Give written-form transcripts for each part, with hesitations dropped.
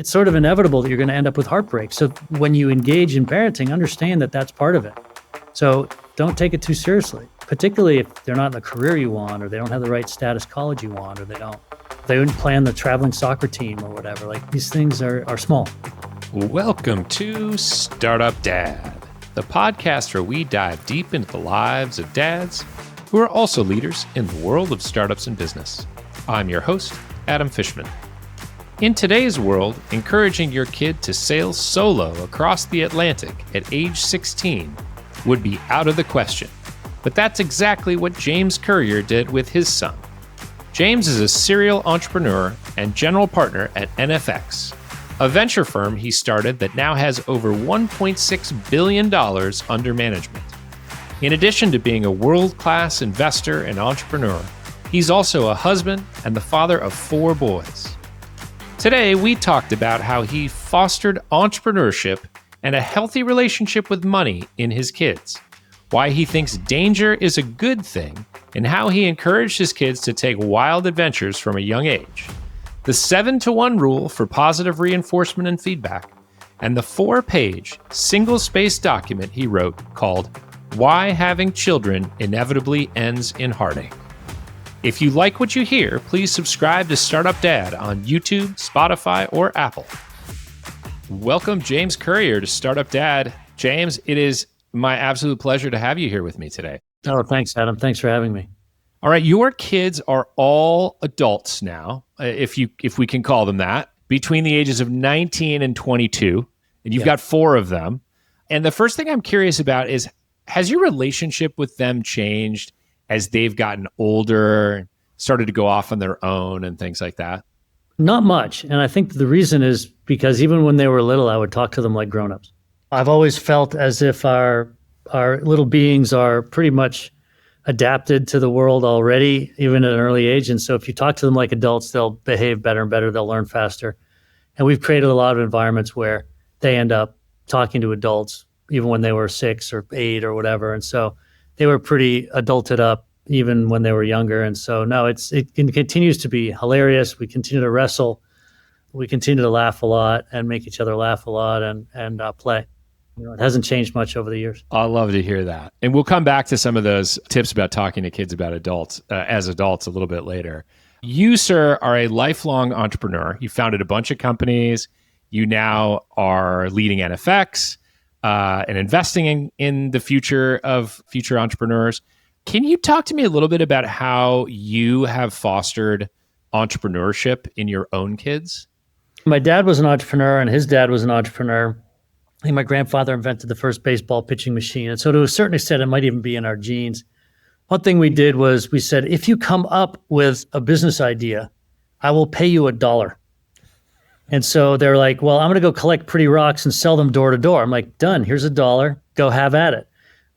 it's sort of inevitable that you're going to end up with heartbreak. So when you engage in parenting, understand that that's part of it. So don't take it too seriously, particularly if they're not in the career you want, or they don't have the right status college you want, or they wouldn't play on the traveling soccer team or whatever. Like, these things are small. Welcome to Startup Dad, the podcast where we dive deep into the lives of dads who are also leaders in the world of startups and business. I'm your host, Adam Fishman. In today's world, encouraging your kid to sail solo across the Atlantic at age 16 would be out of the question. But that's exactly what James Currier did with his son. James is a serial entrepreneur and general partner at NFX, a venture firm he started that now has over $1.6 billion under management. In addition to being a world-class investor and entrepreneur, he's also a husband and the father of 4 boys. Today, we talked about how he fostered entrepreneurship and a healthy relationship with money in his kids, why he thinks danger is a good thing, and how he encouraged his kids to take wild adventures from a young age, the 7-to-1 rule for positive reinforcement and feedback, and the 4-page, single-spaced document he wrote called Why Having Children Inevitably Ends in Heartache. If you like what you hear, please subscribe to Startup Dad on YouTube, Spotify, or Apple. Welcome, James Currier, to Startup Dad. James, it is my absolute pleasure to have you here with me today. Oh, thanks, Adam. Thanks for having me. All right, your kids are all adults now, if we can call them that, between the ages of 19 and 22, and you've got 4 of them. And the first thing I'm curious about is, has your relationship with them changed as they've gotten older, started to go off on their own and things like that? Not much. And I think the reason is because even when they were little, I would talk to them like grown-ups. I've always felt as if our little beings are pretty much adapted to the world already, even at an early age. And so if you talk to them like adults, they'll behave better and better. They'll learn faster. And we've created a lot of environments where they end up talking to adults, even when they were 6 or 8 or whatever. And so they were pretty adulted up even when they were younger. And so no, it continues to be hilarious. We continue to wrestle. We continue to laugh a lot and make each other laugh a lot and play. It hasn't changed much over the years. I love to hear that. And we'll come back to some of those tips about talking to kids about adults as adults a little bit later. You, sir, are a lifelong entrepreneur. You founded a bunch of companies. You now are leading NFX and investing in the future of future entrepreneurs. Can you talk to me a little bit about how you have fostered entrepreneurship in your own kids? My dad was an entrepreneur and his dad was an entrepreneur. I think my grandfather invented the first baseball pitching machine. And so to a certain extent, it might even be in our genes. One thing we did was we said, if you come up with a business idea, I will pay you $1. And so they're like, well, I'm going to go collect pretty rocks and sell them door to door. I'm like, done. Here's $1. Go have at it.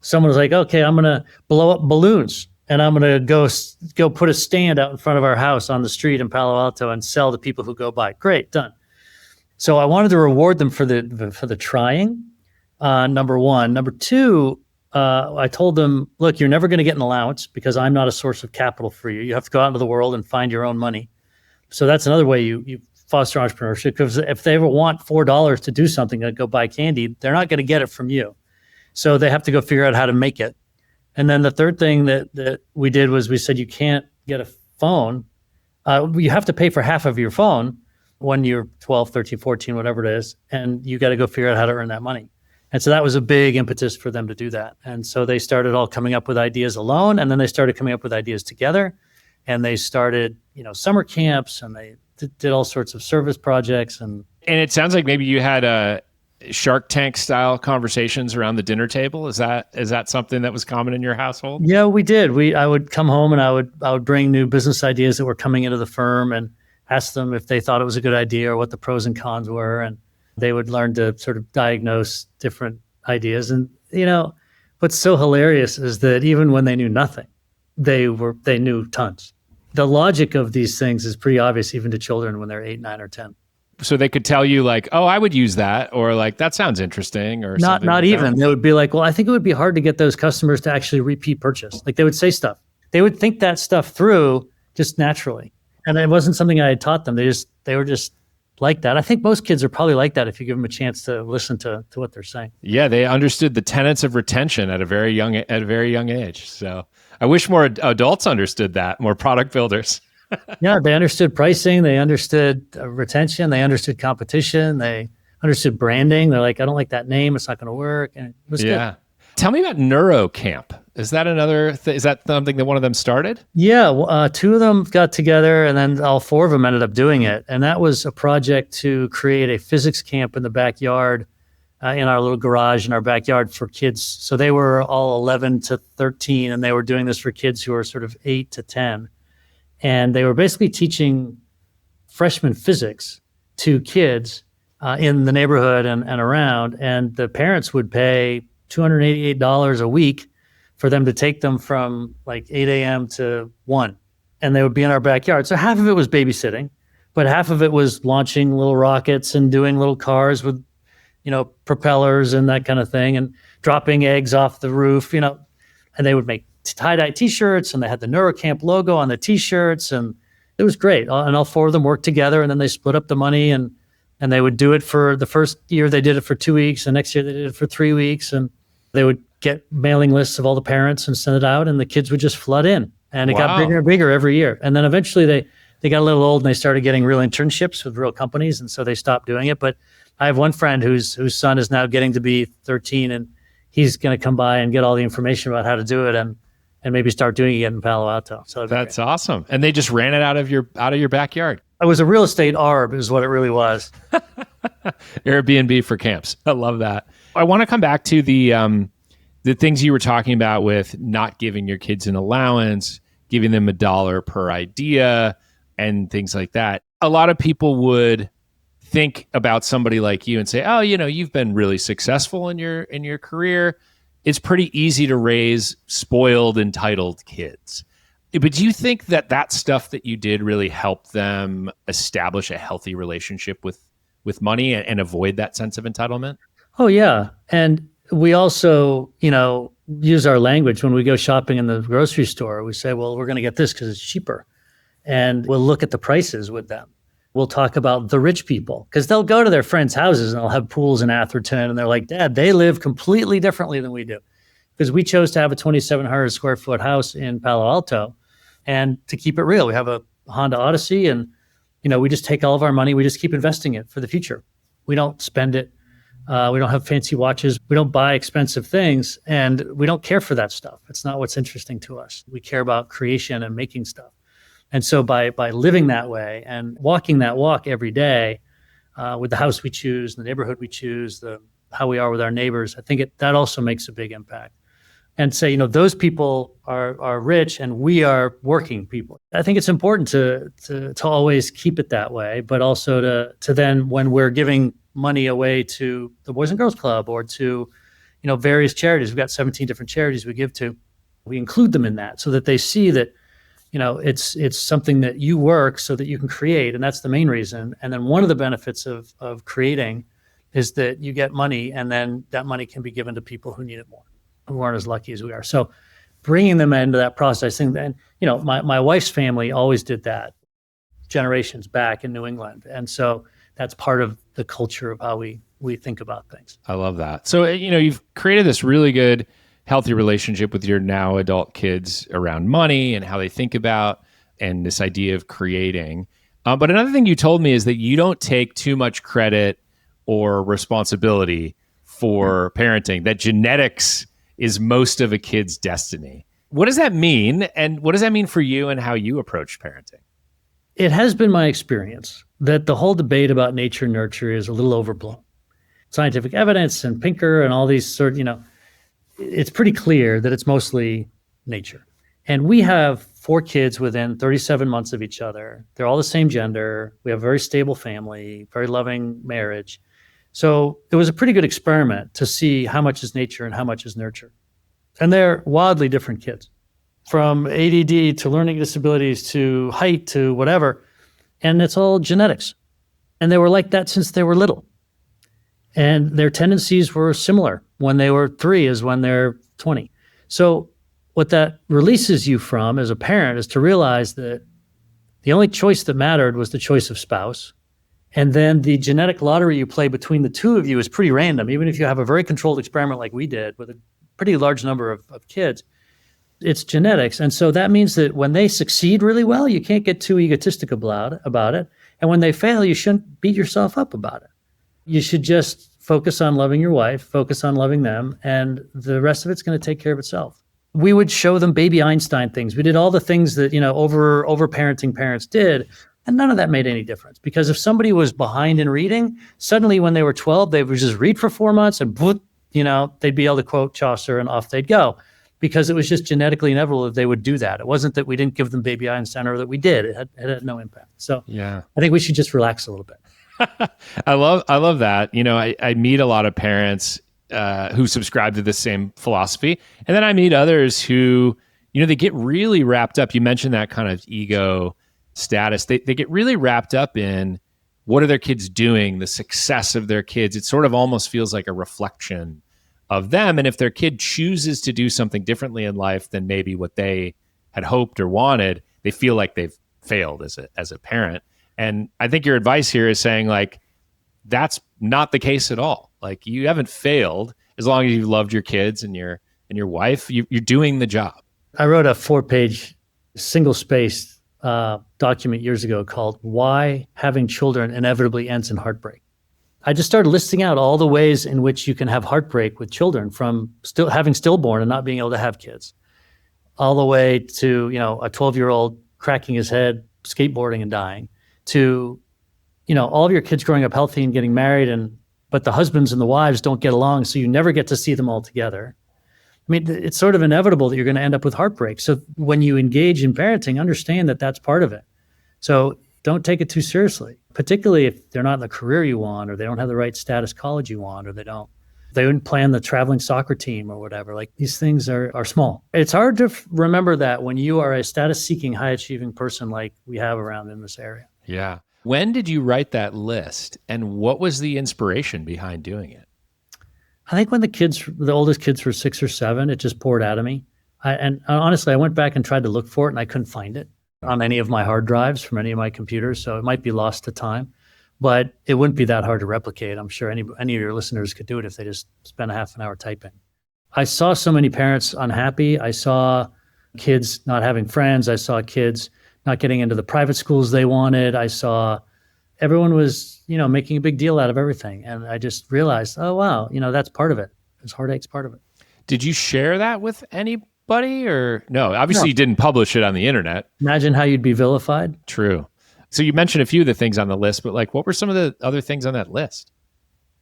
Someone was like, okay, I'm going to blow up balloons and I'm going to go put a stand out in front of our house on the street in Palo Alto and sell to people who go by. Great, done. So I wanted to reward them for the trying, number one. Number two, I told them, look, you're never going to get an allowance because I'm not a source of capital for you. You have to go out into the world and find your own money. So that's another way you foster entrepreneurship, because if they ever want $4 to do something, like go buy candy, they're not going to get it from you. So they have to go figure out how to make it. And then the third thing that we did was we said, you can't get a phone. You have to pay for half of your phone when you're 12, 13, 14, whatever it is. And you got to go figure out how to earn that money. And so that was a big impetus for them to do that. And so they started all coming up with ideas alone. And then they started coming up with ideas together. And they started, summer camps, and they did all sorts of service projects. And it sounds like maybe you had Shark Tank style conversations around the dinner table. Is that something that was common in your household? Yeah, we did. I would come home and I would bring new business ideas that were coming into the firm and ask them if they thought it was a good idea or what the pros and cons were. And they would learn to sort of diagnose different ideas. And, what's so hilarious is that even when they knew nothing, they knew tons. The logic of these things is pretty obvious even to children when they're 8, 9, or 10. So they could tell you like, oh, I would use that, or like, that sounds interesting, or something. Not even. They would be like, well, I think it would be hard to get those customers to actually repeat purchase. Like, they would say stuff. They would think that stuff through just naturally. And it wasn't something I had taught them. They were just like that. I think most kids are probably like that if you give them a chance to listen to what they're saying. Yeah, they understood the tenets of retention at a very young age. So I wish more adults understood that, more product builders. Yeah, they understood pricing, they understood retention, they understood competition, they understood branding. They're like, I don't like that name, it's not going to work, and it was good. Tell me about Neuro Camp. Is that is that something that one of them started? Yeah, two of them got together, and then all four of them ended up doing it. And that was a project to create a physics camp in the backyard, in our little garage in our backyard for kids. So they were all 11 to 13, and they were doing this for kids who were sort of 8 to 10. And they were basically teaching freshman physics to kids in the neighborhood and around. And the parents would pay $288 a week for them to take them from like 8 a.m. to 1. And they would be in our backyard. So half of it was babysitting, but half of it was launching little rockets and doing little cars with, propellers and that kind of thing, and dropping eggs off the roof, and they would make tie-dye t-shirts, and they had the NeuroCamp logo on the t-shirts, and it was great. And all four of them worked together, and then they split up the money, and they would do it for the first year. They did it for 2 weeks. The next year they did it for 3 weeks, and they would get mailing lists of all the parents and send it out, and the kids would just flood in, and it got bigger and bigger every year. And then eventually they got a little old, and they started getting real internships with real companies, and so they stopped doing it. But I have one friend whose son is now getting to be 13, and he's going to come by and get all the information about how to do it, and maybe start doing it in Palo Alto. So that's awesome. And they just ran it out of your backyard. It was a real estate arb is what it really was. Airbnb for camps. I love that. I want to come back to the things you were talking about with not giving your kids an allowance, giving them $1 per idea and things like that. A lot of people would think about somebody like you and say, oh, you've been really successful in your career. It's pretty easy to raise spoiled, entitled kids. But do you think that stuff that you did really helped them establish a healthy relationship with money and avoid that sense of entitlement? Oh, yeah. And we also, use our language when we go shopping in the grocery store. We say, well, we're going to get this because it's cheaper. And we'll look at the prices with them. We'll talk about the rich people, because they'll go to their friends' houses and they'll have pools in Atherton, and they're like, Dad, they live completely differently than we do. Because we chose to have a 2,700 square foot house in Palo Alto. And to keep it real, we have a Honda Odyssey, and we just take all of our money, we just keep investing it for the future. We don't spend it. We don't have fancy watches. We don't buy expensive things, and we don't care for that stuff. It's not what's interesting to us. We care about creation and making stuff. And so by living that way and walking that walk every day, with the house we choose, the neighborhood we choose, how we are with our neighbors, I think that also makes a big impact. And say, those people are rich and we are working people. I think it's important to always keep it that way, but also to then, when we're giving money away to the Boys and Girls Club or to, various charities, we've got 17 different charities we give to, we include them in that so that they see that, it's something that you work so that you can create. And that's the main reason. And then one of the benefits of creating is that you get money, and then that money can be given to people who need it more, who aren't as lucky as we are. So bringing them into that process, and my wife's family always did that generations back in New England. And so that's part of the culture of how we think about things. I love that. So, you've created this really good, healthy relationship with your now adult kids around money and how they think about, and this idea of creating. But another thing you told me is that you don't take too much credit or responsibility for parenting, that genetics is most of a kid's destiny. What does that mean? And what does that mean for you and how you approach parenting? It has been my experience that the whole debate about nature and nurture is a little overblown. Scientific evidence and Pinker and all these it's pretty clear that it's mostly nature. And we have 4 kids within 37 months of each other. They're all the same gender. We have a very stable family, very loving marriage. So it was a pretty good experiment to see how much is nature and how much is nurture. And they're wildly different kids, from ADD to learning disabilities to height to whatever. And it's all genetics. And they were like that since they were little. And their tendencies were similar when they were 3 as when they're 20. So what that releases you from as a parent is to realize that the only choice that mattered was the choice of spouse. And then the genetic lottery you play between the two of you is pretty random. Even if you have a very controlled experiment like we did with a pretty large number of kids, it's genetics. And so that means that when they succeed really well, you can't get too egotistic about it. And when they fail, you shouldn't beat yourself up about it. You should just focus on loving your wife, focus on loving them, and the rest of it's going to take care of itself. We would show them baby Einstein things. We did all the things that, over parenting parents did, and none of that made any difference. Because if somebody was behind in reading, suddenly when they were 12, they would just read for 4 months and they'd be able to quote Chaucer and off they'd go. Because it was just genetically inevitable that they would do that. It wasn't that we didn't give them baby Einstein or that we did. It had no impact. So yeah, I think we should just relax a little bit. I love that. I meet a lot of parents who subscribe to the same philosophy. And then I meet others who, they get really wrapped up. You mentioned that kind of ego status. They get really wrapped up in what are their kids doing, the success of their kids. It sort of almost feels like a reflection of them. And if their kid chooses to do something differently in life than maybe what they had hoped or wanted, they feel like they've failed as a parent. And I think your advice here is saying, like, that's not the case at all. Like, you haven't failed as long as you loved your kids and your wife. You're doing the job. I wrote a 4-page single-spaced document years ago called "Why Having Children Inevitably Ends in Heartbreak." I just started listing out all the ways in which you can have heartbreak with children, from still having stillborn and not being able to have kids, all the way to a 12-year-old cracking his head, skateboarding and dying, to all of your kids growing up healthy and getting married, but the husbands and the wives don't get along, so you never get to see them all together. I mean, it's sort of inevitable that you're going to end up with heartbreak. So when you engage in parenting, understand that that's part of it. So don't take it too seriously, particularly if they're not in the career you want, or they don't have the right status college you want, or they wouldn't plan the traveling soccer team or whatever. Like, these things are small. It's hard to remember that when you are a status-seeking, high-achieving person like we have around in this area. Yeah. When did you write that list, and what was the inspiration behind doing it? I think when the oldest kids were 6 or 7, it just poured out of me. And honestly, I went back and tried to look for it, and I couldn't find it on any of my hard drives from any of my computers. So it might be lost to time, but it wouldn't be that hard to replicate. I'm sure any of your listeners could do it if they just spent a half an hour typing. I saw so many parents unhappy. I saw kids not having friends. I saw kids not getting into the private schools they wanted. I saw everyone was, making a big deal out of everything. And I just realized, oh, wow, that's part of it. This heartache's part of it. Did you share that with anybody, or no? Obviously, You didn't publish it on the internet. Imagine how you'd be vilified. True. So you mentioned a few of the things on the list, but like, what were some of the other things on that list?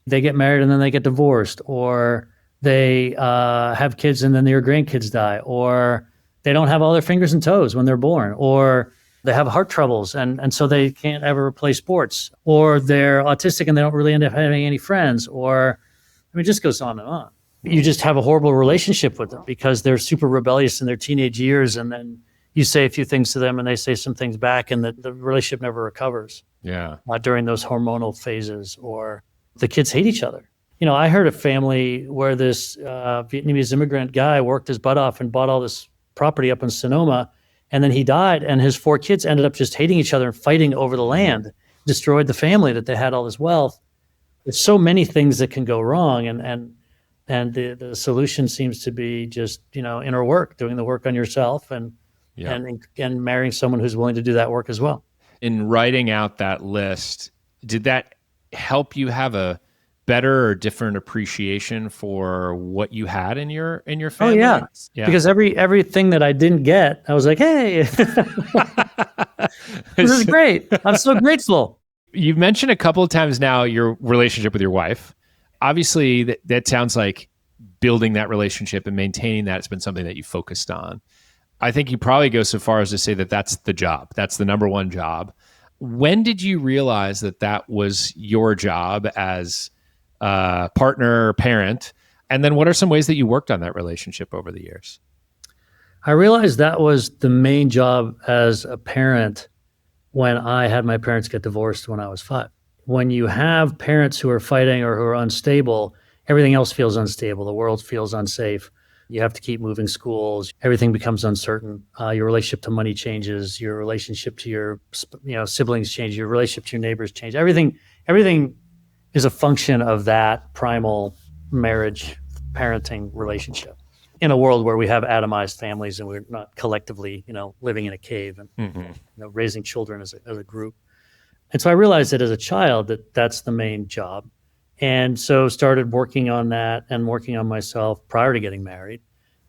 They get married and then they get divorced, or they have kids and then their grandkids die, or they don't have all their fingers and toes when they're born, or they have heart troubles and so they can't ever play sports, or they're autistic and they don't really end up having any friends, or, it just goes on and on. You just have a horrible relationship with them because they're super rebellious in their teenage years, and then you say a few things to them and they say some things back, and the relationship never recovers. Yeah. During those hormonal phases, or the kids hate each other. I heard a family where this Vietnamese immigrant guy worked his butt off and bought all this property up in Sonoma, and then he died, and his 4 kids ended up just hating each other and fighting over the land, destroyed the family that they had all this wealth. There's so many things that can go wrong, and the solution seems to be just, inner work, doing the work on yourself, and marrying someone who's willing to do that work as well. In writing out that list, did that help you have a better or different appreciation for what you had in your family? Oh yeah. Because everything that I didn't get, I was like, hey, this is great. I'm so grateful. You've mentioned a couple of times now your relationship with your wife. Obviously, that sounds like building that relationship and maintaining that has been something that you focused on. I think you probably go so far as to say that that's the job. That's the number one job. When did you realize that was your job as partner or parent? And then what are some ways that you worked on that relationship over the years? I realized that was the main job as a parent when I had my parents get divorced when I was 5. When you have parents who are fighting or who are unstable, everything else feels unstable. The world feels unsafe. You have to keep moving schools. Everything becomes uncertain. Your relationship to money changes. Your relationship to your siblings change. Your relationship to your neighbors change. Everything is a function of that primal marriage parenting relationship in a world where we have atomized families and we're not collectively, living in a cave and raising children as a group. And so I realized that as a child that's the main job. And so started working on that and working on myself prior to getting married,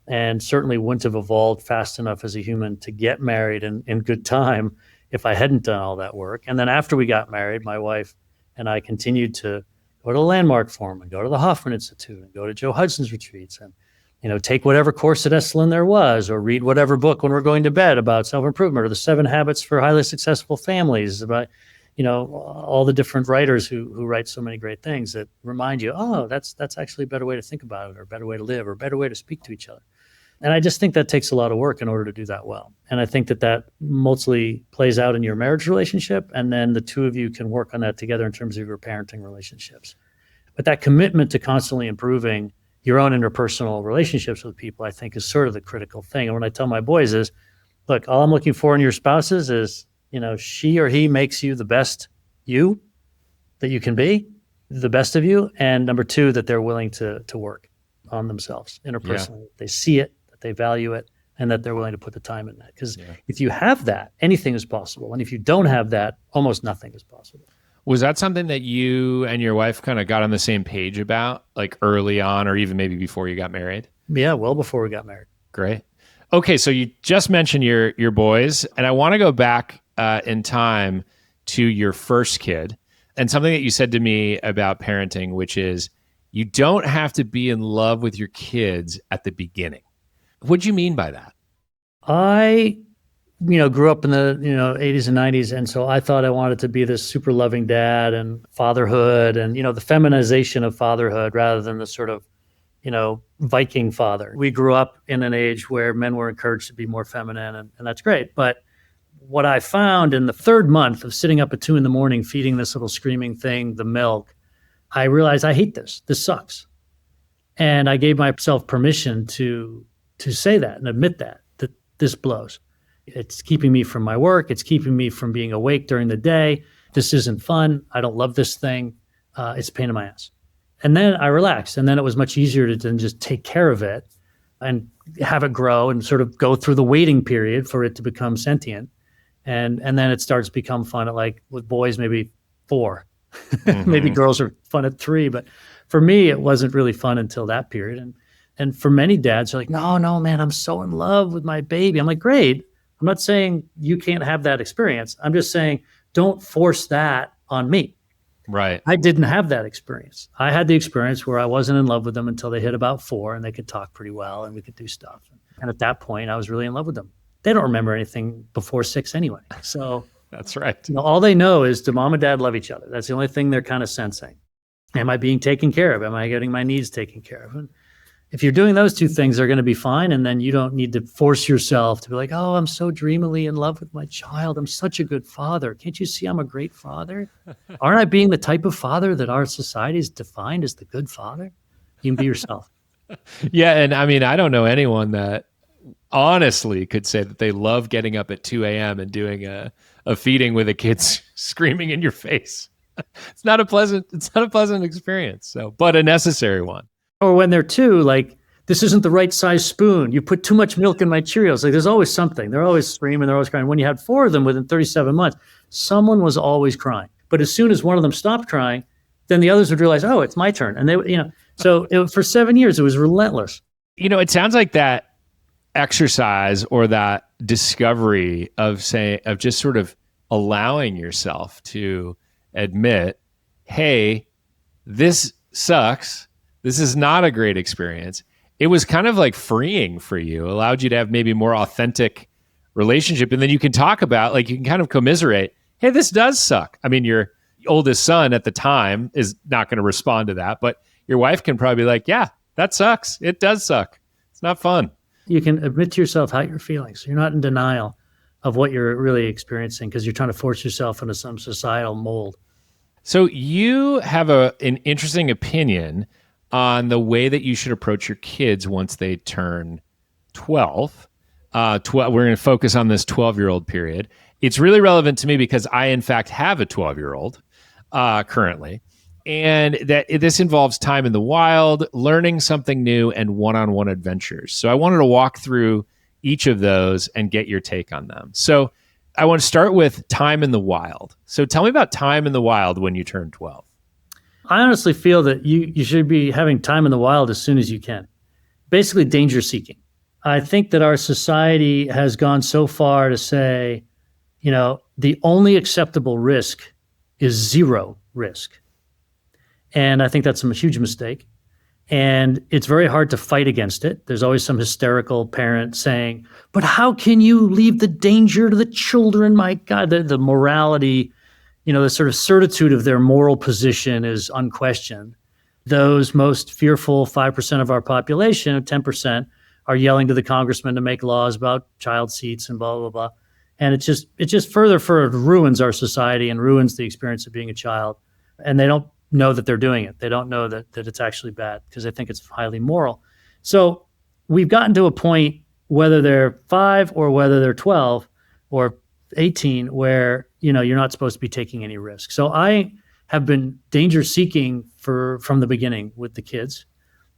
and certainly wouldn't have evolved fast enough as a human to get married in good time if I hadn't done all that work. And then after we got married, my wife and I continued to go to the Landmark Forum and go to the Hoffman Institute and go to Joe Hudson's retreats and, take whatever course at Esalen there was, or read whatever book when we're going to bed about self-improvement, or the 7 Habits for Highly Successful Families, about, all the different writers who write so many great things that remind you, oh, that's actually a better way to think about it, or a better way to live, or a better way to speak to each other. And I just think that takes a lot of work in order to do that well. And I think that mostly plays out in your marriage relationship, and then the two of you can work on that together in terms of your parenting relationships. But that commitment to constantly improving your own interpersonal relationships with people, I think, is sort of the critical thing. And what I tell my boys is, look, all I'm looking for in your spouses is, she or he makes you the best you that you can be, the best of you. And number 2, that they're willing to work on themselves interpersonally. Yeah. They see it, that they value it, and that they're willing to put the time in that. Because if you have that, anything is possible. And if you don't have that, almost nothing is possible. Was that something that you and your wife kind of got on the same page about, like early on, or even maybe before you got married? Yeah, well before we got married. Great. Okay, so you just mentioned your boys, and I want to go back in time to your first kid, and something that you said to me about parenting, which is you don't have to be in love with your kids at the beginning. What do you mean by that? I grew up in the 80s and 90s, and so I thought I wanted to be this super loving dad, and fatherhood, and the feminization of fatherhood rather than the sort of Viking father. We grew up in an age where men were encouraged to be more feminine, and that's great. But what I found in the 3rd month of sitting up at 2 a.m. feeding this little screaming thing the milk, I realized I hate this. This sucks. And I gave myself permission to say that and admit that this blows. It's keeping me from my work. It's keeping me from being awake during the day. This isn't fun. I don't love this thing. It's a pain in my ass. And then I relaxed. And then it was much easier to then just take care of it and have it grow and sort of go through the waiting period for it to become sentient. And then it starts to become fun at, like, with boys, maybe 4. Mm-hmm. Maybe girls are fun at 3. But for me, it wasn't really fun until that period. And for many dads, they're like, no, man, I'm so in love with my baby. I'm like, great. I'm not saying you can't have that experience. I'm just saying don't force that on me. Right. I didn't have that experience. I had the experience where I wasn't in love with them until they hit about 4 and they could talk pretty well and we could do stuff. And at that point, I was really in love with them. They don't remember anything before 6 anyway. So that's right. All they know is, do mom and dad love each other? That's the only thing they're kind of sensing. Am I being taken care of? Am I getting my needs taken care of? And if you're doing those 2 things, they're going to be fine. And then you don't need to force yourself to be like, oh, I'm so dreamily in love with my child. I'm such a good father. Can't you see I'm a great father? Aren't I being the type of father that our society has defined as the good father? You can be yourself. Yeah. And I mean, I don't know anyone that honestly could say that they love getting up at 2 a.m. and doing a feeding with a kid screaming in your face. It's not a pleasant experience. So, but a necessary one. Or when they're 2, like, this isn't the right size spoon. You put too much milk in my Cheerios. Like, there's always something. They're always screaming. They're always crying. When you had 4 of them within 37 months, someone was always crying. But as soon as one of them stopped crying, then the others would realize, oh, it's my turn. And they, so for 7 years, it was relentless. It sounds like that exercise or that discovery of just sort of allowing yourself to admit, hey, this sucks. This is not a great experience. It was kind of like freeing for you, allowed you to have maybe more authentic relationship. And then you can talk about, like, you can kind of commiserate, hey, this does suck. I mean, your oldest son at the time is not going to respond to that, but your wife can probably be like, yeah, that sucks. It does suck. It's not fun. You can admit to yourself how you're feeling. So you're not in denial of what you're really experiencing because you're trying to force yourself into some societal mold. So you have an interesting opinion on the way that you should approach your kids once they turn 12. We're going to focus on this 12-year-old period. It's really relevant to me because I, in fact, have a 12-year-old currently. And that this involves time in the wild, learning something new, and one-on-one adventures. So I wanted to walk through each of those and get your take on them. So I want to start with time in the wild. So tell me about time in the wild when you turn 12. I honestly feel that you should be having time in the wild as soon as you can. Basically, danger seeking. I think that our society has gone so far to say, the only acceptable risk is zero risk. And I think that's a huge mistake. And it's very hard to fight against it. There's always some hysterical parent saying, but how can you leave the danger to the children? My God, the morality, the sort of certitude of their moral position is unquestioned. Those most fearful 5% of our population, 10%, are yelling to the congressman to make laws about child seats and blah, blah, blah. And it just further ruins our society and ruins the experience of being a child. And they don't know that they're doing it. They don't know that it's actually bad because they think it's highly moral. So we've gotten to a point, whether they're 5 or whether they're 12 or 18, where, you're not supposed to be taking any risk. So I have been danger seeking from the beginning with the kids.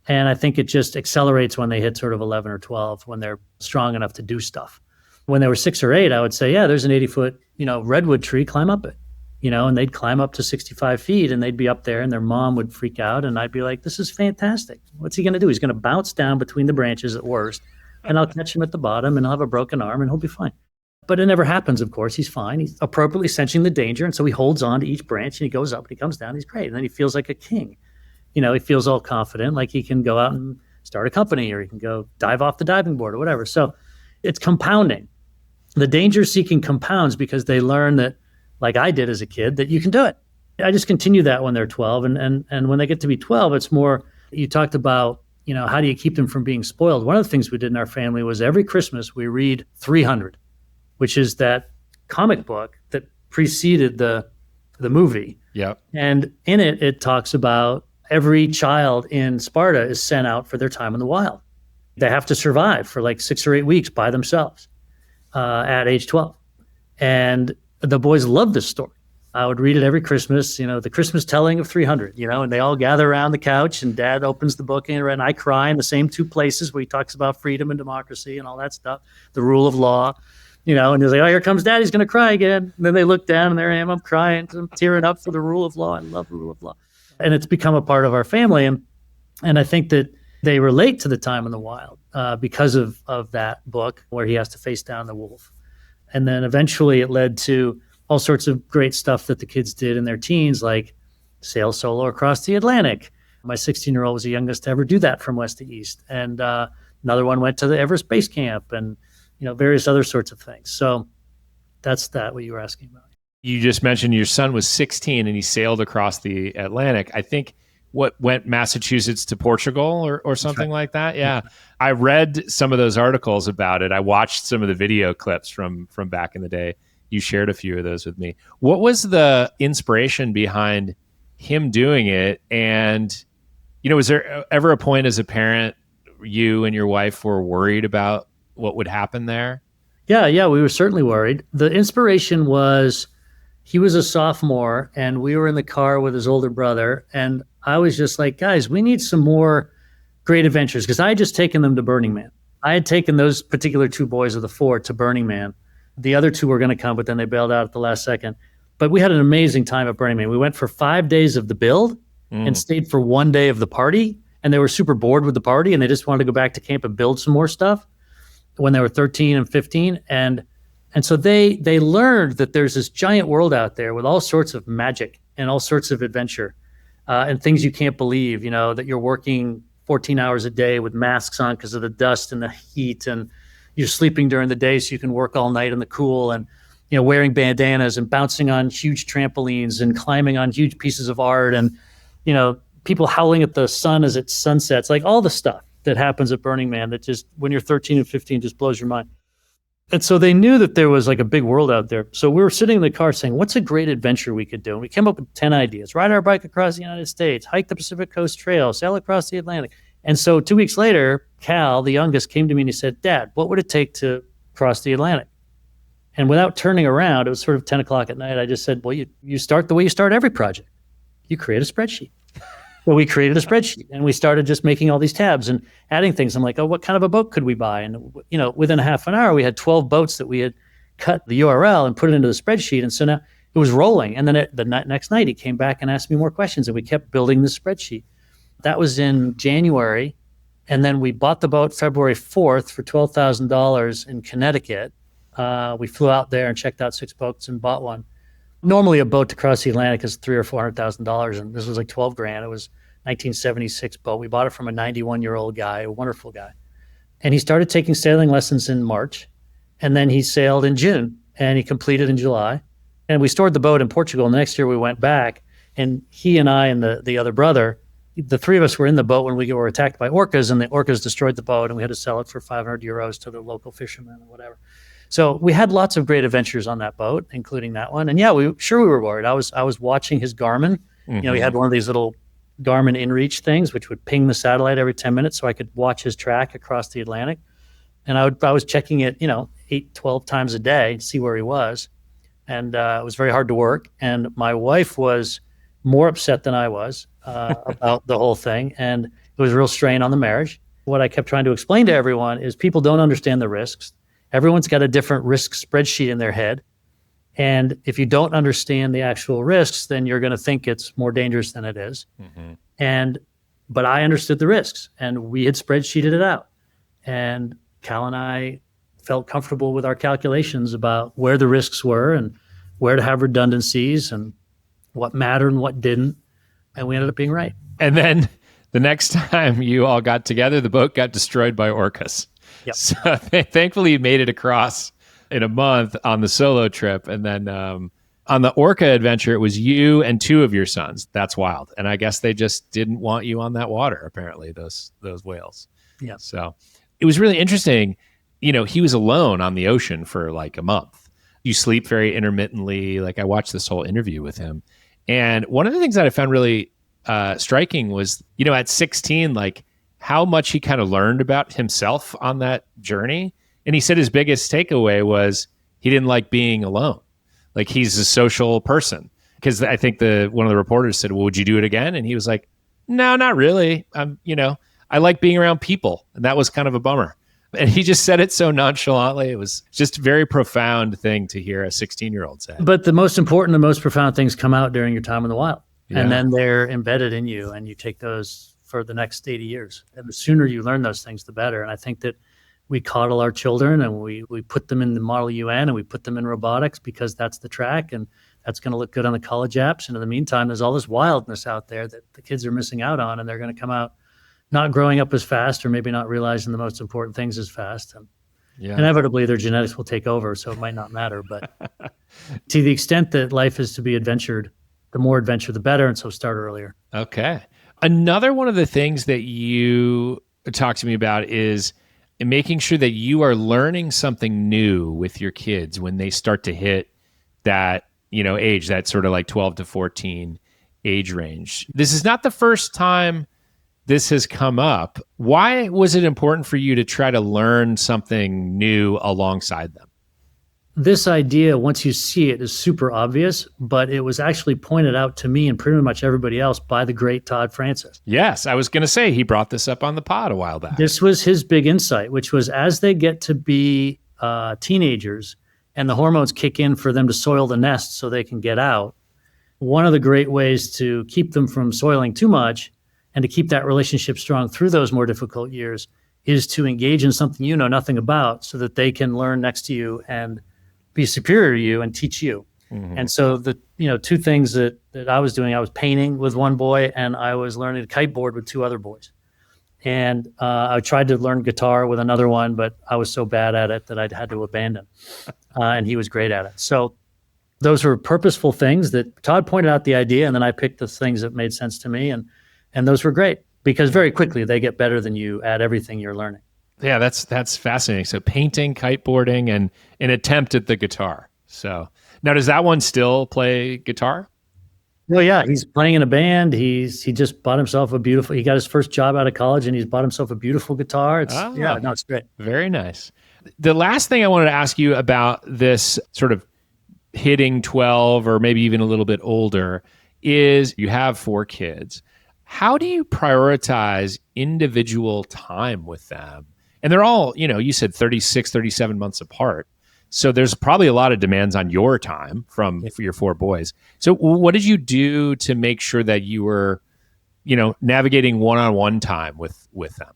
And I think it just accelerates when they hit sort of 11 or 12, when they're strong enough to do stuff. When they were 6 or 8, I would say, yeah, there's an 80-foot, redwood tree, climb up it. And they'd climb up to 65 feet and they'd be up there and their mom would freak out. And I'd be like, this is fantastic. What's he going to do? He's going to bounce down between the branches at worst. And I'll catch him at the bottom and he'll have a broken arm and he'll be fine. But it never happens, of course. He's fine. He's appropriately sensing the danger. And so he holds on to each branch and he goes up and he comes down. He's great. And then he feels like a king. He feels all confident, like he can go out and start a company or he can go dive off the diving board or whatever. So it's compounding. The danger seeking compounds because they learn that, like I did as a kid, that you can do it. I just continue that when they're 12. And when they get to be 12, it's more, you talked about, how do you keep them from being spoiled? One of the things we did in our family was every Christmas we read 300, which is that comic book that preceded the movie. Yeah. And in it, it talks about every child in Sparta is sent out for their time in the wild. They have to survive for like 6 or 8 weeks by themselves at age 12. And the boys love this story. I would read it every Christmas, the Christmas telling of 300, and they all gather around the couch and Dad opens the book and I cry in the same 2 places where he talks about freedom and democracy and all that stuff, the rule of law, and he's like, oh, here comes Dad, he's going to cry again. And then they look down and there I am, I'm crying, I'm tearing up for the rule of law. I love the rule of law. And it's become a part of our family. And I think that they relate to the time in the wild because of that book where he has to face down the wolf. And then eventually it led to all sorts of great stuff that the kids did in their teens, like sail solo across the Atlantic. My 16-year-old was the youngest to ever do that from west to east. And another one went to the Everest Base Camp and, various other sorts of things. So that's what you were asking about. You just mentioned your son was 16 and he sailed across the Atlantic. I think went Massachusetts to Portugal or something like that. Yeah. I read some of those articles about it. I watched some of the video clips from back in the day. You shared a few of those with me. What was the inspiration behind him doing it? And, was there ever a point as a parent, you and your wife were worried about what would happen there? Yeah, we were certainly worried. The inspiration was, he was a sophomore and we were in the car with his older brother. And I was just like, guys, we need some more great adventures. Because I had just taken them to Burning Man. I had taken those particular 2 boys of the 4 to Burning Man. The other 2 were going to come, but then they bailed out at the last second. But we had an amazing time at Burning Man. We went for 5 days of the build and stayed for 1 day of the party. And they were super bored with the party and they just wanted to go back to camp and build some more stuff when they were 13 and 15. And so they learned that there's this giant world out there with all sorts of magic and all sorts of adventure and things you can't believe, that you're working 14 hours a day with masks on because of the dust and the heat, and you're sleeping during the day so you can work all night in the cool, and wearing bandanas and bouncing on huge trampolines and climbing on huge pieces of art, and people howling at the sun as it sunsets, like all the stuff that happens at Burning Man that just, when you're 13 and 15, just blows your mind. And so they knew that there was like a big world out there. So we were sitting in the car saying, what's a great adventure we could do? And we came up with 10 ideas. Ride our bike across the United States, hike the Pacific Coast Trail, sail across the Atlantic. And so 2 weeks later, Cal, the youngest, came to me and he said, Dad, what would it take to cross the Atlantic? And without turning around, it was sort of 10 o'clock at night, I just said, well, you start the way you start every project. You create a spreadsheet. Well, we created a spreadsheet and we started just making all these tabs and adding things. I'm like, oh, what kind of a boat could we buy? And, within a half an hour, we had 12 boats that we had cut the URL and put it into the spreadsheet. And so now it was rolling. And then the next night, he came back and asked me more questions and we kept building the spreadsheet. That was in January. And then we bought the boat February 4th for $12,000 in Connecticut. We flew out there and checked out 6 boats and bought one. Normally, a boat to cross the Atlantic is $300,000 or $400,000, and this was like $12,000. It was 1976 boat. We bought it from a 91-year-old guy, a wonderful guy, and he started taking sailing lessons in March, and then he sailed in June, and he completed in July, and we stored the boat in Portugal. And the next year we went back, and he and I and the other brother, the 3 of us were in the boat when we were attacked by orcas, and the orcas destroyed the boat, and we had to sell it for 500 euros to the local fishermen or whatever. So we had lots of great adventures on that boat, including that one. And yeah, we were worried. I was watching his Garmin. Mm-hmm. He had one of these little Garmin InReach things, which would ping the satellite every 10 minutes so I could watch his track across the Atlantic. And I was checking it, 8, 12 times a day to see where he was. And it was very hard to work. And my wife was more upset than I was about the whole thing. And it was a real strain on the marriage. What I kept trying to explain to everyone is people don't understand the risks. Everyone's got a different risk spreadsheet in their head. And if you don't understand the actual risks, then you're going to think it's more dangerous than it is. Mm-hmm. But I understood the risks and we had spreadsheeted it out. And Cal and I felt comfortable with our calculations about where the risks were and where to have redundancies and what mattered and what didn't. And we ended up being right. And then the next time you all got together, the boat got destroyed by orcas. Yep. So thankfully you made it across in a month on the solo trip. And then on the orca adventure, it was you and 2 of your sons. That's wild. And I guess they just didn't want you on that water, apparently, those whales. Yeah. So it was really interesting. He was alone on the ocean for like a month. You sleep very intermittently. Like I watched this whole interview with him. And one of the things that I found really striking was, at 16, like, how much he kind of learned about himself on that journey. And he said his biggest takeaway was he didn't like being alone. Like he's a social person. Because I think one of the reporters said, well, would you do it again? And he was like, no, not really. I like being around people. And that was kind of a bummer. And he just said it so nonchalantly. It was just a very profound thing to hear a 16-year-old say. But the most important and most profound things come out during your time in the wild. Yeah. And then they're embedded in you and you take those for the next 80 years. And the sooner you learn those things, the better. And I think that we coddle our children and we put them in the Model UN and we put them in robotics because that's the track and that's going to look good on the college apps. And in the meantime, there's all this wildness out there that the kids are missing out on, and they're going to come out not growing up as fast or maybe not realizing the most important things as fast. And inevitably, their genetics will take over, so it might not matter. But to the extent that life is to be adventured, the more adventure, the better. And so start earlier. Okay. Another one of the things that you talk to me about is making sure that you are learning something new with your kids when they start to hit that, age, that sort of like 12 to 14 age range. This is not the first time this has come up. Why was it important for you to try to learn something new alongside them? This idea, once you see it, is super obvious, but it was actually pointed out to me and pretty much everybody else by the great Todd Francis. Yes, I was going to say he brought this up on the pod a while back. This was his big insight, which was as they get to be teenagers and the hormones kick in for them to soil the nest so they can get out, one of the great ways to keep them from soiling too much and to keep that relationship strong through those more difficult years is to engage in something you know nothing about so that they can learn next to you and be superior to you and teach you. Mm-hmm. And so the 2 things that I was doing, I was painting with one boy and I was learning to kiteboard with 2 other boys. And I tried to learn guitar with another one, but I was so bad at it that I had to abandon. And he was great at it. So those were purposeful things that Todd pointed out the idea, and then I picked the things that made sense to me. And those were great because very quickly they get better than you at everything you're learning. Yeah, that's fascinating. So painting, kiteboarding, and an attempt at the guitar. So now, does that one still play guitar? Well, yeah, he's playing in a band. He just bought himself he got his first job out of college and he's bought himself a beautiful guitar. Oh, No, it's great. very nice. The last thing I wanted to ask you about this sort of hitting 12 or maybe even a little bit older is you have 4 kids. How do you prioritize individual time with them? And they're all, you said 36, 37 months apart. So there's probably a lot of demands on your time for your 4 boys. So what did you do to make sure that you were, navigating one-on-one time with them?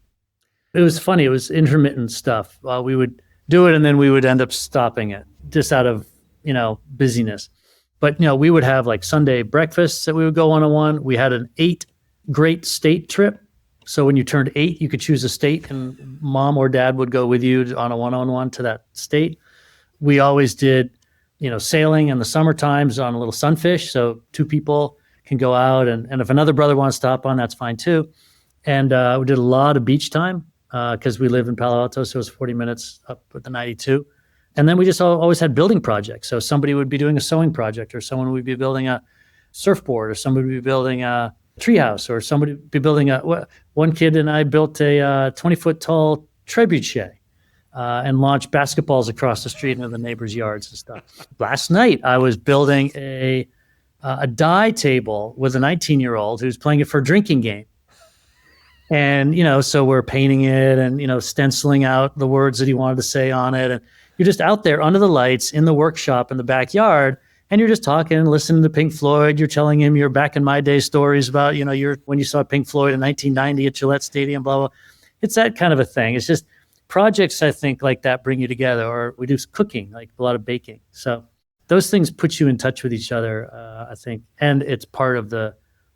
It was funny. It was intermittent stuff. We would do it and then we would end up stopping it just out of, busyness. But, we would have like Sunday breakfasts that we would go one-on-one. We had an 8 great state trip. So when you turned 8, you could choose a state and mom or dad would go with you on a one-on-one to that state. We always did, sailing in the summer times on a little sunfish. So 2 people can go out and if another brother wants to hop on, that's fine too. And we did a lot of beach time because we live in Palo Alto. So it was 40 minutes up at the 92. And then we just always had building projects. So somebody would be doing a sewing project or someone would be building a surfboard or somebody would be building a treehouse or somebody would be building one kid and I built a 20-foot tall trebuchet. And launch basketballs across the street into the neighbors' yards and stuff. Last night, I was building a die table with a 19-year-old who's playing it for a drinking game. And, so we're painting it and, stenciling out the words that he wanted to say on it. And you're just out there under the lights in the workshop in the backyard, and you're just talking and listening to Pink Floyd. You're telling him your back in my day stories about, when you saw Pink Floyd in 1990 at Gillette Stadium, blah, blah. It's that kind of a thing. It's just projects, I think, like that bring you together, or we do cooking, like a lot of baking. So those things put you in touch with each other, I think, and it's part of the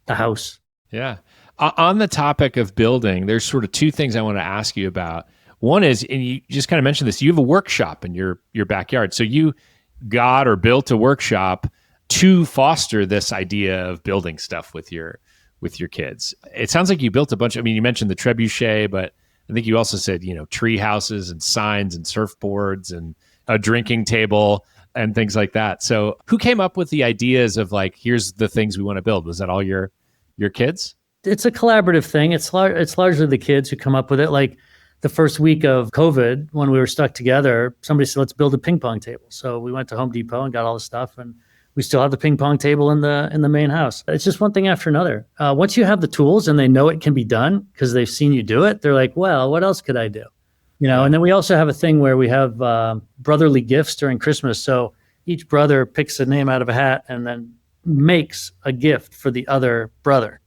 house. Yeah. On the topic of building, there's sort of 2 things I want to ask you about. One is, and you just kind of mentioned this, you have a workshop in your backyard. So you got or built a workshop to foster this idea of building stuff with your kids. It sounds like you built a bunch. You mentioned the trebuchet, but I think you also said, tree houses and signs and surfboards and a drinking table and things like that. So who came up with the ideas of like, here's the things we want to build? Was that all your kids? It's a collaborative thing. It's largely the kids who come up with it. Like the first week of COVID, when we were stuck together, somebody said, let's build a ping pong table. So we went to Home Depot and got all the stuff, and we still have the ping pong table in the main house. It's just one thing after another. Once you have the tools and they know it can be done because they've seen you do it, they're like, well, what else could I do? And then we also have a thing where we have brotherly gifts during Christmas. So each brother picks a name out of a hat and then makes a gift for the other brother.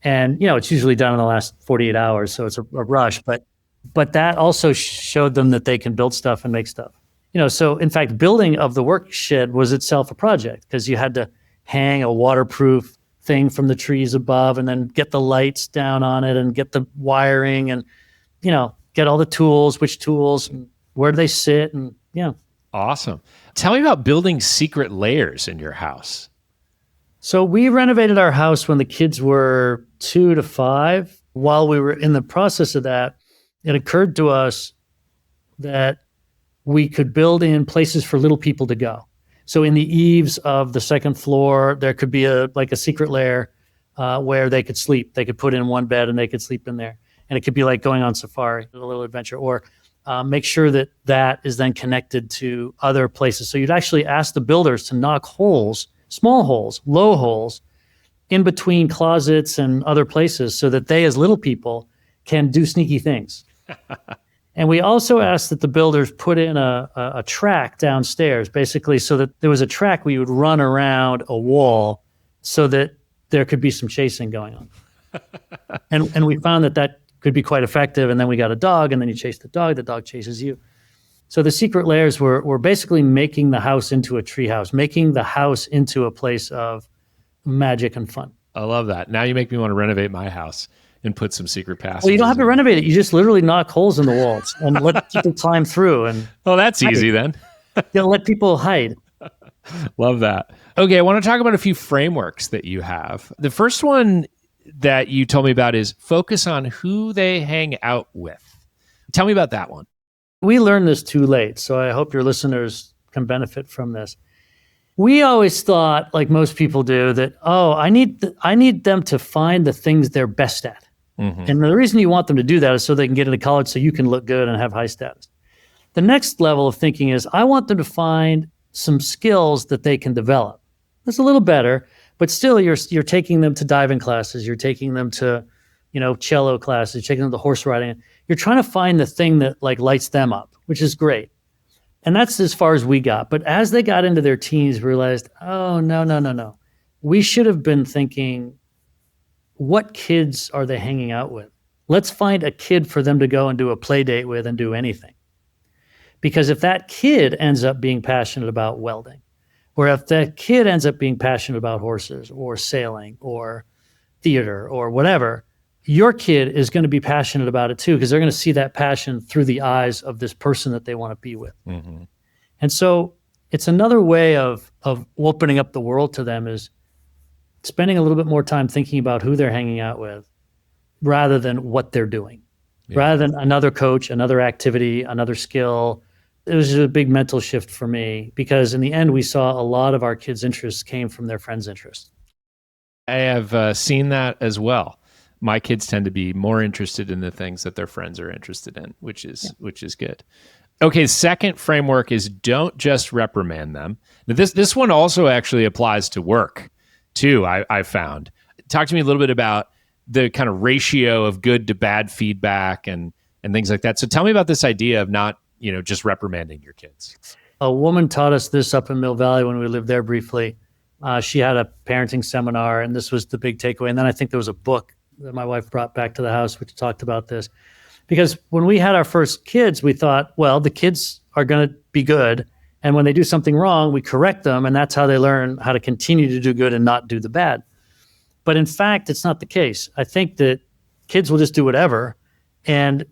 And, it's usually done in the last 48 hours. So it's a rush. But that also showed them that they can build stuff and make stuff. So in fact, building of the work shed was itself a project because you had to hang a waterproof thing from the trees above and then get the lights down on it and get the wiring and, get all the tools, which tools, and where do they sit, and Awesome. Tell me about building secret layers in your house. So we renovated our house when the kids were 2 to 5. While we were in the process of that, it occurred to us that we could build in places for little people to go. So in the eaves of the second floor, there could be a secret lair where they could sleep. They could put in one bed and they could sleep in there. And it could be like going on safari, a little adventure, or make sure that is then connected to other places. So you'd actually ask the builders to knock holes, small holes, low holes, in between closets and other places so that they, as little people, can do sneaky things. And we also asked that the builders put in a track downstairs, basically so that there was a track where you would run around a wall so that there could be some chasing going on. And we found that could be quite effective. And then we got a dog, and then you chase the dog chases you. So the secret layers were basically making the house into a tree house, making the house into a place of magic and fun. I love that. Now you make me want to renovate my house and put some secret passages. Well, you don't have to renovate it. You just literally knock holes in the walls and let people climb through. And that's easy then. Let people hide. Love that. Okay, I want to talk about a few frameworks that you have. The first one that you told me about is focus on who they hang out with. Tell me about that one. We learned this too late, so I hope your listeners can benefit from this. We always thought, like most people do, that, I need them to find the things they're best at. Mm-hmm. And the reason you want them to do that is so they can get into college so you can look good and have high status. The next level of thinking is, I want them to find some skills that they can develop. That's a little better, but still you're taking them to diving classes, you're taking them to, cello classes, you're taking them to horse riding. You're trying to find the thing that like lights them up, which is great. And that's as far as we got. But as they got into their teens, we realized, oh, no. We should have been thinking, what kids are they hanging out with? Let's find a kid for them to go and do a play date with and do anything. Because if that kid ends up being passionate about welding, or if that kid ends up being passionate about horses or sailing or theater or whatever, your kid is going to be passionate about it too, because they're going to see that passion through the eyes of this person that they want to be with. Mm-hmm. And so it's another way of opening up the world to them, is spending a little bit more time thinking about who they're hanging out with rather than what they're doing, rather than another coach, another activity, another skill. It was just a big mental shift for me, because in the end, we saw a lot of our kids' interests came from their friends' interests. I have seen that as well. My kids tend to be more interested in the things that their friends are interested in, which is good. Okay, second framework is don't just reprimand them. Now, this one also actually applies to work too, I found. Talk to me a little bit about the kind of ratio of good to bad feedback and things like that. So tell me about this idea of not, just reprimanding your kids. A woman taught us this up in Mill Valley when we lived there briefly. She had a parenting seminar, and this was the big takeaway. And then I think there was a book that my wife brought back to the house, which talked about this. Because when we had our first kids, we thought, well, the kids are going to be good. And when they do something wrong, we correct them. And that's how they learn how to continue to do good and not do the bad. But in fact, it's not the case. I think that kids will just do whatever. And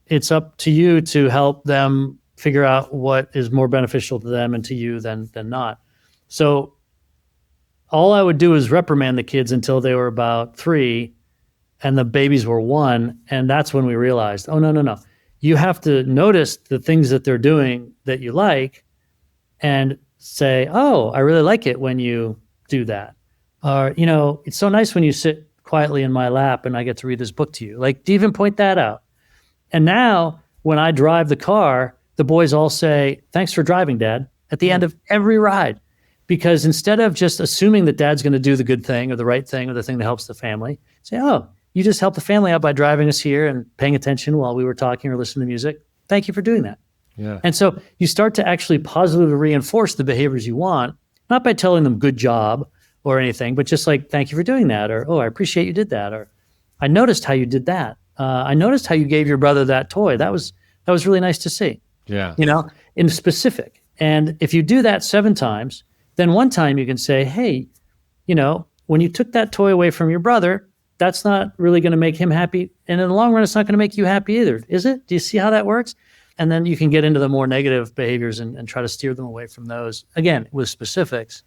it's up to you to help them figure out what is more beneficial to them and to you than not. So all I would do is reprimand the kids until they were about 3 and the babies were 1. And that's when we realized, oh, no. You have to notice the things that they're doing that you like and say, oh, I really like it when you do that. Or, it's so nice when you sit quietly in my lap and I get to read this book to you. Like, do you even point that out? And now when I drive the car, the boys all say, thanks for driving, Dad, at the end of every ride. Because instead of just assuming that Dad's going to do the good thing or the right thing or the thing that helps the family, say, oh, you just helped the family out by driving us here and paying attention while we were talking or listening to music. Thank you for doing that. Yeah. And so you start to actually positively reinforce the behaviors you want, not by telling them good job or anything, but just like, thank you for doing that, or, oh, I appreciate you did that, or I noticed how you did that. I noticed how you gave your brother that toy. That was really nice to see. Yeah. In specific. And if you do that 7 times, then one time you can say, hey, when you took that toy away from your brother, that's not really going to make him happy. And in the long run, it's not going to make you happy either, is it? Do you see how that works? And then you can get into the more negative behaviors and try to steer them away from those, again, with specifics.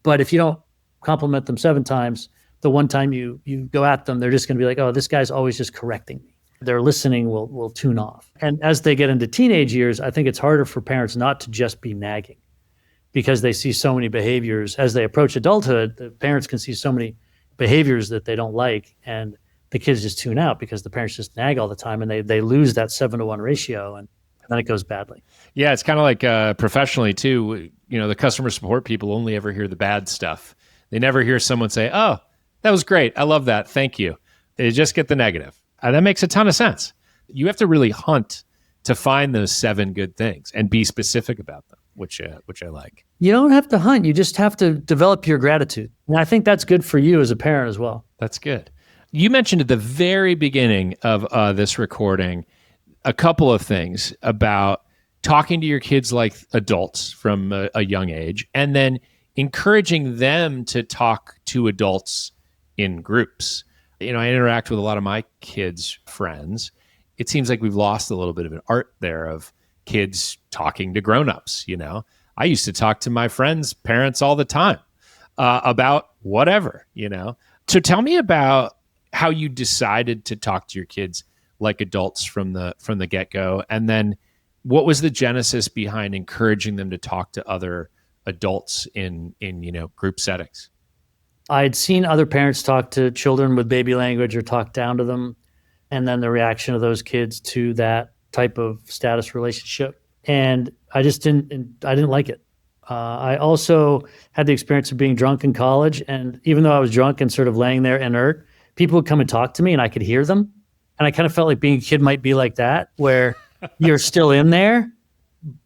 But if you don't compliment them 7 times, the one time you go at them, they're just going to be like, oh, this guy's always just correcting me. Their listening will tune off. And as they get into teenage years, I think it's harder for parents not to just be nagging, because they see so many behaviors. As they approach adulthood, the parents can see so many behaviors that they don't like, and the kids just tune out because the parents just nag all the time, and they lose that 7-to-1 ratio, and then it goes badly. Yeah, it's kind of like professionally too. The customer support people only ever hear the bad stuff. They never hear someone say, oh, that was great. I love that. Thank you. They just get the negative. That makes a ton of sense. You have to really hunt to find those 7 good things and be specific about them, which I like. You don't have to hunt. You just have to develop your gratitude. And I think that's good for you as a parent as well. That's good. You mentioned at the very beginning of this recording a couple of things about talking to your kids like adults from a young age, and then encouraging them to talk to adults in groups. I interact with a lot of my kids' friends. It seems like we've lost a little bit of an art there of kids talking to grownups. I used to talk to my friends' parents all the time about whatever. So tell me about how you decided to talk to your kids like adults from the get-go? And then what was the genesis behind encouraging them to talk to other adults in group settings? I'd seen other parents talk to children with baby language or talk down to them, and then the reaction of those kids to that type of status relationship. And I didn't like it. I also had the experience of being drunk in college. And even though I was drunk and sort of laying there inert, people would come and talk to me and I could hear them. And I kind of felt like being a kid might be like that, where you're still in there,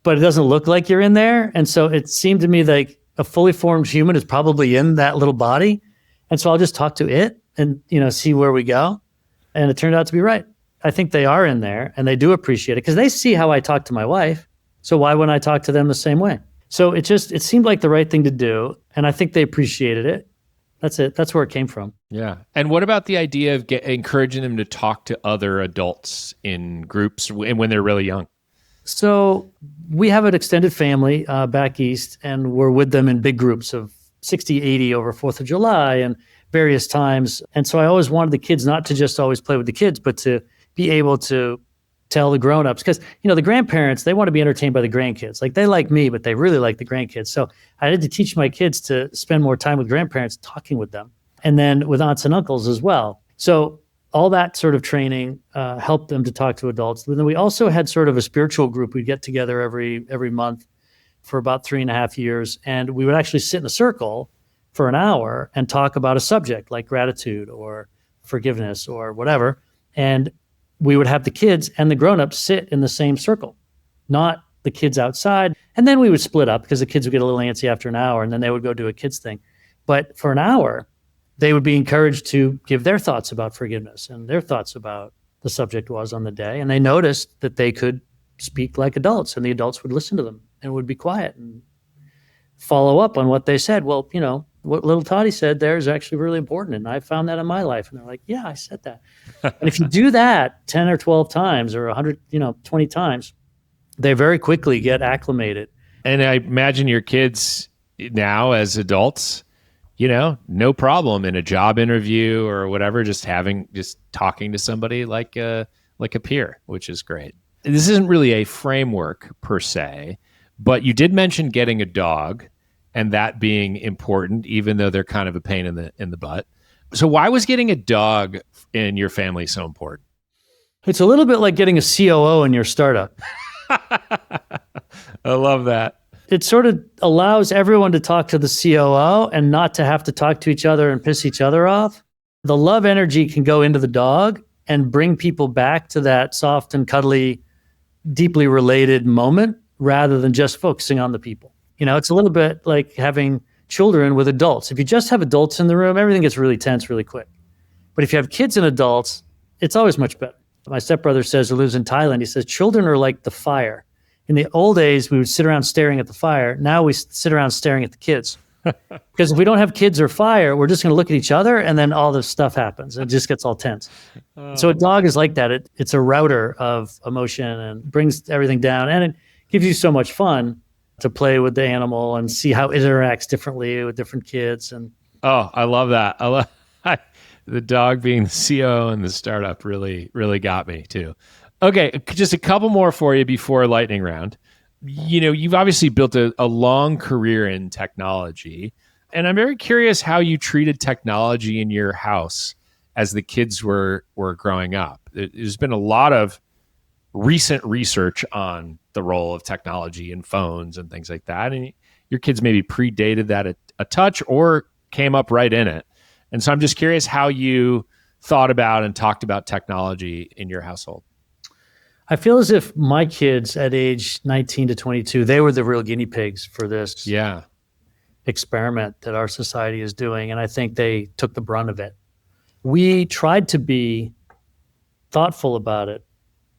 but it doesn't look like you're in there. And so it seemed to me like a fully formed human is probably in that little body. And so I'll just talk to it and, see where we go. And it turned out to be right. I think they are in there and they do appreciate it because they see how I talk to my wife. So why wouldn't I talk to them the same way? So it seemed like the right thing to do. And I think they appreciated it. That's it. That's where it came from. Yeah. And what about the idea of encouraging them to talk to other adults in groups when they're really young? So we have an extended family back east, and we're with them in big groups of 60, 80 over 4th of July and various times. And so I always wanted the kids not to just always play with the kids, but to be able to tell the grownups, because the grandparents, they want to be entertained by the grandkids. Like, they like me, but they really like the grandkids. So I had to teach my kids to spend more time with grandparents, talking with them, and then with aunts and uncles as well. So all that sort of training helped them to talk to adults. But then we also had sort of a spiritual group. We'd get together every month for about 3.5 years, and we would actually sit in a circle for an hour and talk about a subject like gratitude or forgiveness or whatever. And we would have the kids and the grownups sit in the same circle, not the kids outside. And then we would split up because the kids would get a little antsy after an hour, and then they would go do a kids thing. But for an hour, they would be encouraged to give their thoughts about forgiveness and their thoughts about the subject was on the day. And they noticed that they could speak like adults, and the adults would listen to them and would be quiet and follow up on what they said. Well, what little Toddy said there is actually really important, and I found that in my life. And they're like, yeah, I said that. And if you do that 10 or 12 times or 120 times, they very quickly get acclimated. And I imagine your kids now as adults, no problem in a job interview or whatever, just talking to somebody like a peer, which is great. This isn't really a framework per se, but you did mention getting a dog and that being important, even though they're kind of a pain in the butt. So why was getting a dog in your family so important? It's a little bit like getting a COO in your startup. I love that. It sort of allows everyone to talk to the COO and not to have to talk to each other and piss each other off. The love energy can go into the dog and bring people back to that soft and cuddly, deeply related moment rather than just focusing on the people. It's a little bit like having children with adults. If you just have adults in the room, everything gets really tense really quick. But if you have kids and adults, it's always much better. My stepbrother says, who lives in Thailand, he says, children are like the fire. In the old days, we would sit around staring at the fire. Now we sit around staring at the kids. Because if we don't have kids or fire, we're just going to look at each other, and then all this stuff happens. It just gets all tense. So a dog is like that. It's a router of emotion and brings everything down. And it gives you so much fun to play with the animal and see how it interacts differently with different kids. And I love that. I love the dog being the CEO and the startup really, really got me too. Okay, just a couple more for you before lightning round. You've obviously built a long career in technology, and I'm very curious how you treated technology in your house as the kids were growing up. There's been a lot of recent research on the role of technology in phones and things like that, and your kids maybe predated that a touch or came up right in it. And so I'm just curious how you thought about and talked about technology in your household. I feel as if my kids at age 19 to 22, they were the real guinea pigs for this experiment that our society is doing. And I think they took the brunt of it. We tried to be thoughtful about it,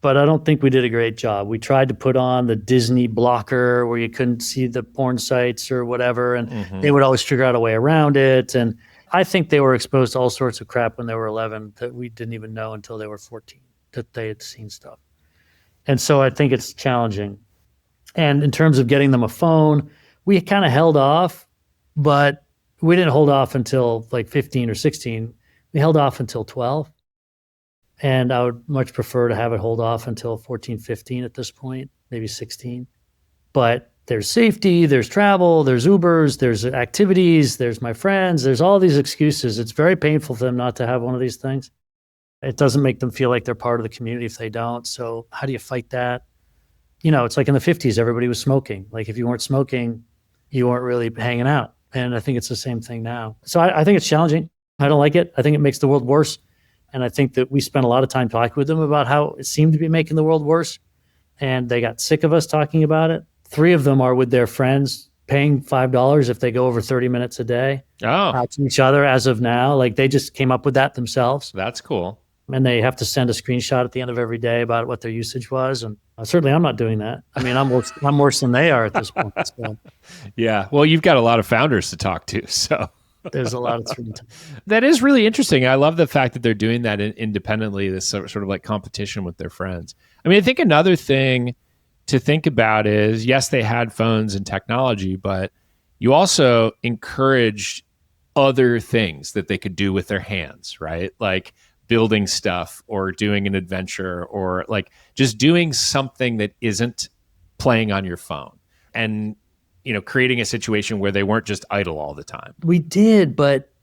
but I don't think we did a great job. We tried to put on the Disney blocker where you couldn't see the porn sites or whatever, and they would always figure out a way around it. And I think they were exposed to all sorts of crap when they were 11 that we didn't even know until they were 14, that they had seen stuff. And so I think it's challenging. And in terms of getting them a phone, we kind of held off, but we didn't hold off until like 15 or 16. We held off until 12. And I would much prefer to have it hold off until 14, 15 at this point, maybe 16. But there's safety, there's travel, there's Ubers, there's activities, there's my friends, there's all these excuses. It's very painful for them not to have one of these things. It doesn't make them feel like they're part of the community if they don't. So how do you fight that? It's like in the 50s, everybody was smoking. Like if you weren't smoking, you weren't really hanging out. And I think it's the same thing now. So I think it's challenging. I don't like it. I think it makes the world worse. And I think that we spent a lot of time talking with them about how it seemed to be making the world worse. And they got sick of us talking about it. 3 of them are with their friends paying $5 if they go over 30 minutes a day to each other as of now. Like they just came up with that themselves. That's cool. And they have to send a screenshot at the end of every day about what their usage was. And certainly I'm not doing that. I mean, I'm worse than they are at this point. So. Yeah. Well, you've got a lot of founders to talk to. So there's a lot of screen time. That is really interesting. I love the fact that they're doing that independently, this sort of like competition with their friends. I mean, I think another thing to think about is, yes, they had phones and technology, but you also encouraged other things that they could do with their hands, right? Like building stuff or doing an adventure or like just doing something that isn't playing on your phone and, creating a situation where they weren't just idle all the time. We did, but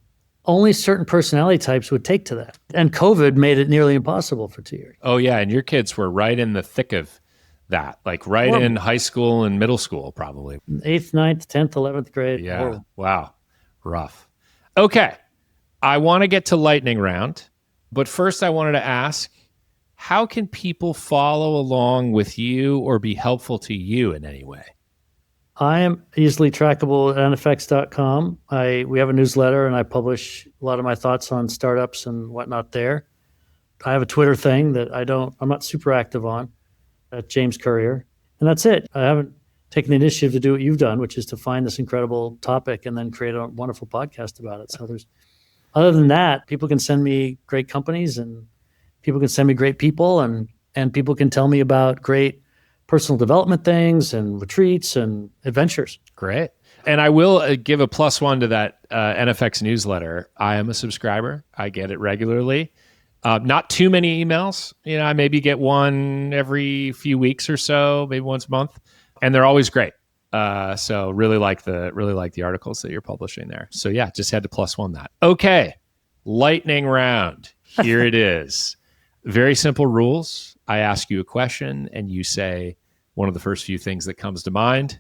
only certain personality types would take to that. And COVID made it nearly impossible for 2 years. Oh yeah. And your kids were right in the thick of that, like in high school and middle school, probably. 8th, 9th, 10th, 11th grade. Yeah. Horrible. Wow. Rough. Okay. I want to get to lightning round, but first I wanted to ask, how can people follow along with you or be helpful to you in any way? I am easily trackable at NFX.com. We have a newsletter and I publish a lot of my thoughts on startups and whatnot there. I have a Twitter thing that I'm not super active on, at James Currier. And that's it. I haven't taken the initiative to do what you've done, which is to find this incredible topic and then create a wonderful podcast about it. So other than that, people can send me great companies and people can send me great people and people can tell me about great personal development things and retreats and adventures. Great. And I will give a +1 to that NFX newsletter. I am a subscriber. I get it regularly. Not too many emails. I maybe get one every few weeks or so, maybe once a month, and they're always great. So really like the articles that you're publishing there. So yeah, just had to +1 that. Okay, lightning round. Here it is. Very simple rules. I ask you a question, and you say one of the first few things that comes to mind,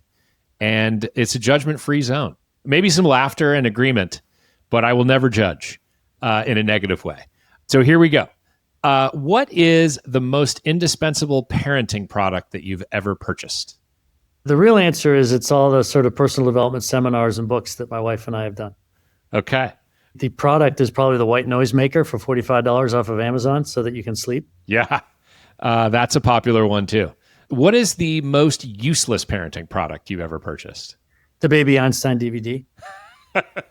and it's a judgment-free zone. Maybe some laughter and agreement, but I will never judge in a negative way. So here we go. What is the most indispensable parenting product that you've ever purchased? The real answer is it's all the sort of personal development seminars and books that my wife and I have done. Okay. The product is probably the white noise maker for $45 off of Amazon so that you can sleep. Yeah, that's a popular one too. What is the most useless parenting product you've ever purchased? The Baby Einstein DVD.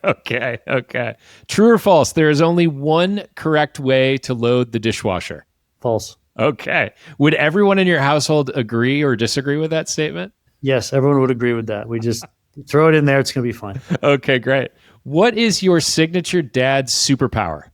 Okay. True or false? There is only one correct way to load the dishwasher. False. Okay. Would everyone in your household agree or disagree with that statement? Yes, everyone would agree with that. We just throw it in there. It's going to be fine. Okay, great. What is your signature dad superpower?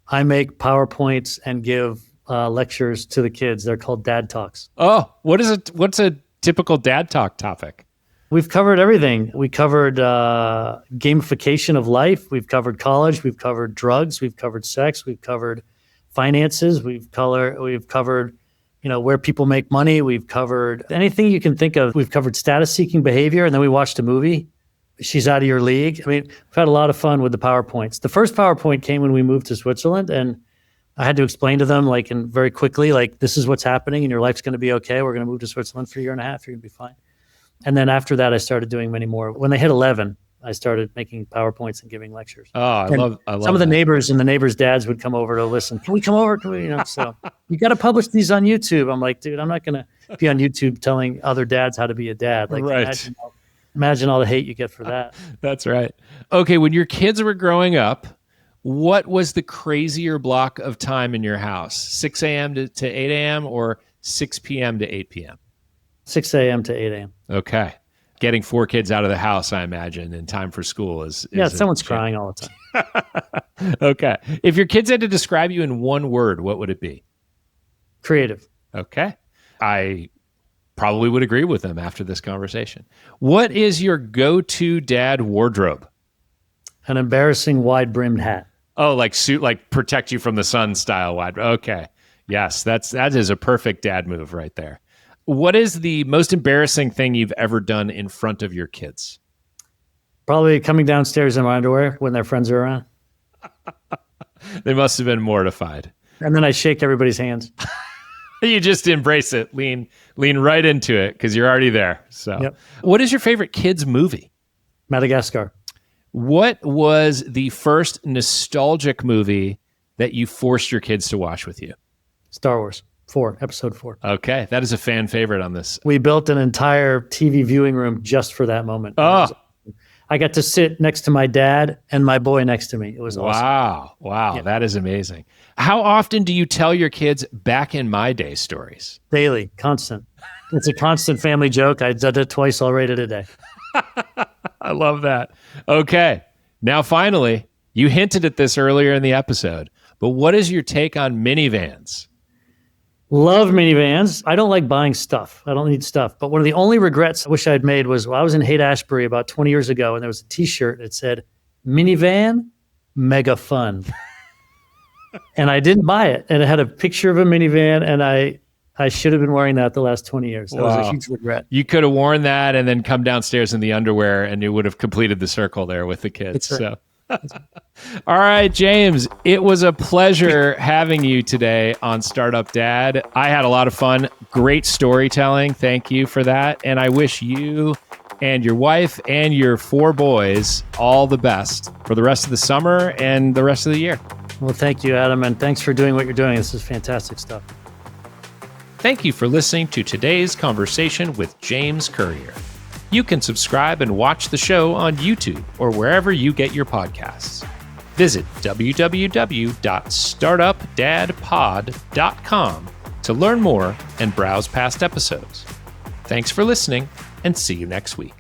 I make PowerPoints and give lectures to the kids. They're called Dad Talks. Oh, what's a typical dad talk topic? We've covered everything. We covered gamification of life. We've covered college. We've covered drugs. We've covered sex. We've covered finances. We've covered, where people make money. We've covered anything you can think of. We've covered status-seeking behavior, and then we watched a movie. She's out of your league. I mean, we've had a lot of fun with the PowerPoints. The first PowerPoint came when we moved to Switzerland, and I had to explain to them, very quickly, this is what's happening, and your life's going to be okay. We're going to move to Switzerland for a year and a half. You're going to be fine. And then after that, I started doing many more. When they hit 11, I started making PowerPoints and giving lectures. Oh, I love some of the neighbors and the neighbors' dads would come over to listen. Can we come over? So you got to publish these on YouTube. I'm like, dude, I'm not going to be on YouTube telling other dads how to be a dad. Right. Imagine all the hate you get for that. That's right. Okay, when your kids were growing up, what was the crazier block of time in your house? 6 a.m. to 8 a.m. or 6 p.m. to 8 p.m.? 6 a.m. to 8 a.m. Okay. getting 4 kids out of the house, I imagine, in time for school is someone's crying all the time. Okay. If your kids had to describe you in one word, what would it be? Creative. Okay. I probably would agree with them after this conversation. What is your go-to dad wardrobe? An embarrassing wide-brimmed hat. Oh, like suit, like protect you from the sun style wide. Okay. Yes, that is a perfect dad move right there. What is the most embarrassing thing you've ever done in front of your kids? Probably coming downstairs in my underwear when their friends are around. They must have been mortified. And then I shake everybody's hands. You just embrace it, lean right into it because you're already there. So, Yep. What is your favorite kids movie? Madagascar. What was the first nostalgic movie that you forced your kids to watch with you? Star Wars. Episode 4. Okay, that is a fan favorite on this. We built an entire TV viewing room just for that moment. Oh, I got to sit next to my dad and my boy next to me. It was awesome. Wow, Yeah. That is amazing. How often do you tell your kids back in my day stories? Daily, constant. It's a constant family joke. I did it twice already today. I love that. Okay, now finally, you hinted at this earlier in the episode, but what is your take on minivans? Love minivans. I don't like buying stuff. I don't need stuff. But one of the only regrets I wish I'd made was I was in Haight-Ashbury about 20 years ago, and there was a T-shirt that said, minivan, mega fun. And I didn't buy it. And it had a picture of a minivan, and I should have been wearing that the last 20 years. That was a huge regret. You could have worn that and then come downstairs in the underwear, and you would have completed the circle there with the kids. That's right. So. All right, James, it was a pleasure having you today on Startup Dad. I had a lot of fun. Great storytelling. Thank you for that. And I wish you and your wife and your 4 boys all the best for the rest of the summer and the rest of the year. Well, thank you, Adam, and thanks for doing what you're doing. This is fantastic stuff. Thank you for listening to today's conversation with James Currier. You can subscribe and watch the show on YouTube or wherever you get your podcasts. Visit www.startupdadpod.com to learn more and browse past episodes. Thanks for listening, and see you next week.